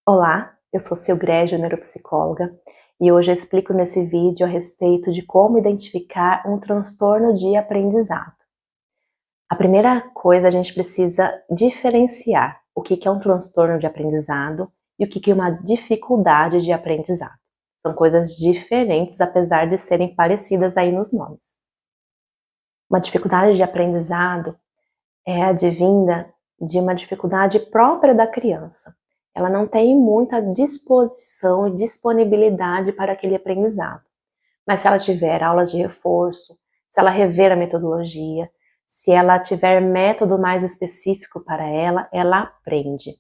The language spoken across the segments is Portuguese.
Olá, eu sou Silgrégio, neuropsicóloga, e hoje eu explico nesse vídeo a respeito de como identificar um transtorno de aprendizado. A primeira coisa, a gente precisa diferenciar o que é um transtorno de aprendizado e o que é uma dificuldade de aprendizado. São coisas diferentes, apesar de serem parecidas aí nos nomes. Uma dificuldade de aprendizado é advinda de uma dificuldade própria da criança. Ela não tem muita disposição e disponibilidade para aquele aprendizado. Mas se ela tiver aulas de reforço, se ela rever a metodologia, se ela tiver método mais específico para ela aprende.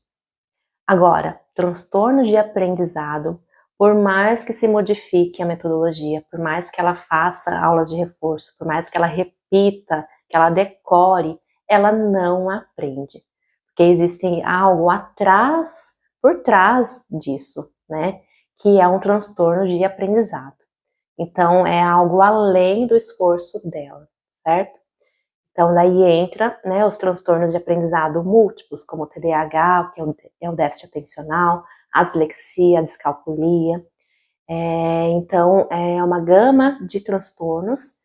Agora, transtorno de aprendizado, por mais que se modifique a metodologia, por mais que ela faça aulas de reforço, por mais que ela repita, que ela decore, ela não aprende. Porque existe algo atrás, por trás disso, né? Que é um transtorno de aprendizado. Então, é algo além do esforço dela, certo? Então, daí entra, né, os transtornos de aprendizado múltiplos, como o TDAH, que é o déficit atencional, a dislexia, a descalculia. Então, é uma gama de transtornos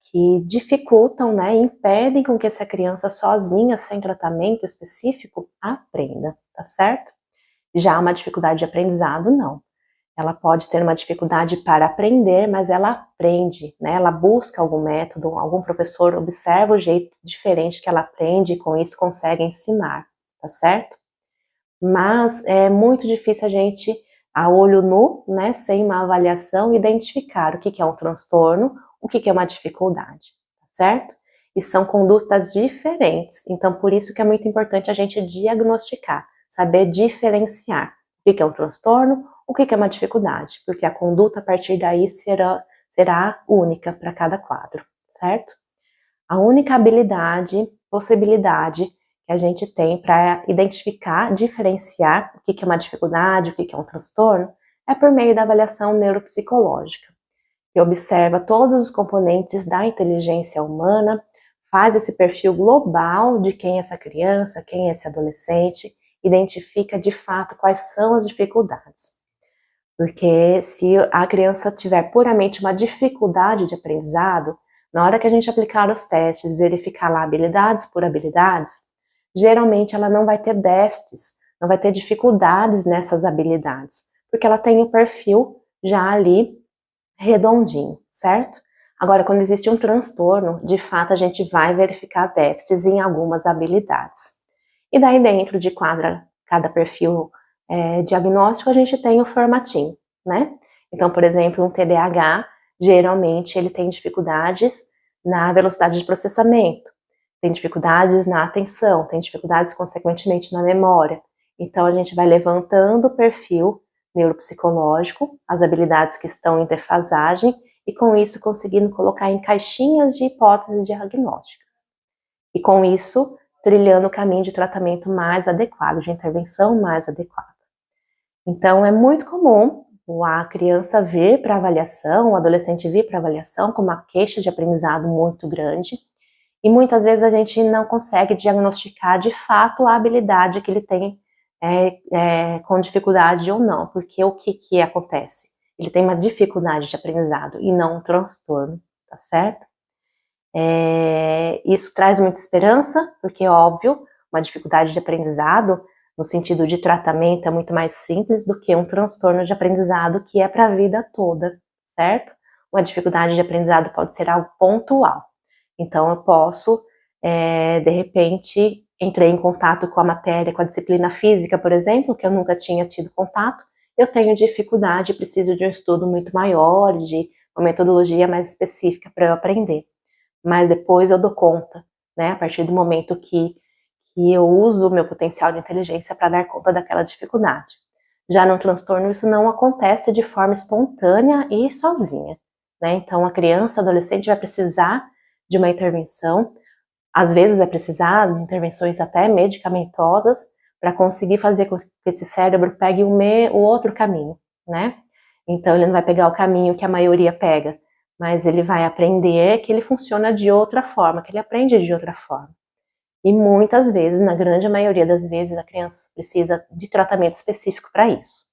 que dificultam, né, impedem com que essa criança sozinha, sem tratamento específico, aprenda, tá certo? Já uma dificuldade de aprendizado, não. Ela pode ter uma dificuldade para aprender, mas ela aprende, né? Ela busca algum método, algum professor observa o jeito diferente que ela aprende e com isso consegue ensinar, tá certo? Mas é muito difícil a gente, a olho nu, né, sem uma avaliação, identificar o que é um transtorno, o que é uma dificuldade, tá certo? E são condutas diferentes, então por isso que é muito importante a gente diagnosticar, saber diferenciar o que é um transtorno, o que é uma dificuldade, porque a conduta a partir daí será única para cada quadro, certo? A única habilidade, possibilidade que a gente tem para identificar, diferenciar o que é uma dificuldade, o que é um transtorno, é por meio da avaliação neuropsicológica, que observa todos os componentes da inteligência humana, faz esse perfil global de quem é essa criança, quem é esse adolescente, identifica de fato quais são as dificuldades. Porque se a criança tiver puramente uma dificuldade de aprendizado, na hora que a gente aplicar os testes, verificar lá habilidades por habilidades, geralmente ela não vai ter déficits, não vai ter dificuldades nessas habilidades, porque ela tem o perfil já ali redondinho, certo? Agora, quando existe um transtorno, de fato a gente vai verificar déficits em algumas habilidades. E daí dentro de cada perfil diagnóstico, a gente tem o formatinho, né? Então, por exemplo, um TDAH, geralmente ele tem dificuldades na velocidade de processamento, tem dificuldades na atenção, tem dificuldades, consequentemente, na memória. Então, a gente vai levantando o perfil neuropsicológico, as habilidades que estão em defasagem, e com isso conseguindo colocar em caixinhas de hipóteses diagnósticas. E com isso, trilhando o caminho de tratamento mais adequado, de intervenção mais adequada. Então, é muito comum a criança vir para avaliação, o adolescente vir para avaliação com uma queixa de aprendizado muito grande, e muitas vezes a gente não consegue diagnosticar de fato a habilidade que ele tem com dificuldade ou não, porque o que acontece? Ele tem uma dificuldade de aprendizado e não um transtorno, tá certo? Isso traz muita esperança, porque, óbvio, uma dificuldade de aprendizado, no sentido de tratamento, é muito mais simples do que um transtorno de aprendizado que é para a vida toda, certo? Uma dificuldade de aprendizado pode ser algo pontual. Então, eu posso, de repente, entrei em contato com a matéria, com a disciplina física, por exemplo, que eu nunca tinha tido contato, eu tenho dificuldade, preciso de um estudo muito maior, de uma metodologia mais específica para eu aprender. Mas depois eu dou conta, né, a partir do momento que eu uso o meu potencial de inteligência para dar conta daquela dificuldade. Já no transtorno, isso não acontece de forma espontânea e sozinha, né? Então, a criança, o adolescente vai precisar de uma intervenção, às vezes vai precisar de intervenções até medicamentosas para conseguir fazer com que esse cérebro pegue o outro caminho, né? Então, ele não vai pegar o caminho que a maioria pega, mas ele vai aprender que ele funciona de outra forma, que ele aprende de outra forma. E muitas vezes, na grande maioria das vezes, a criança precisa de tratamento específico para isso.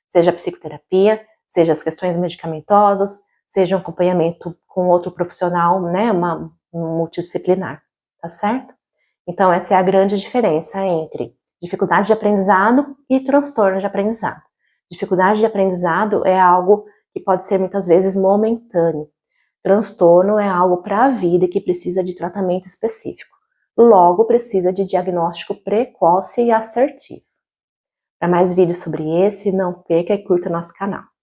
Seja psicoterapia, seja as questões medicamentosas, seja um acompanhamento com outro profissional, né, um multidisciplinar, tá certo? Então essa é a grande diferença entre dificuldade de aprendizado e transtorno de aprendizado. Dificuldade de aprendizado é algo que pode ser muitas vezes momentâneo. Transtorno é algo para a vida e que precisa de tratamento específico. Logo, precisa de diagnóstico precoce e assertivo. Para mais vídeos sobre esse, não perca e curta nosso canal.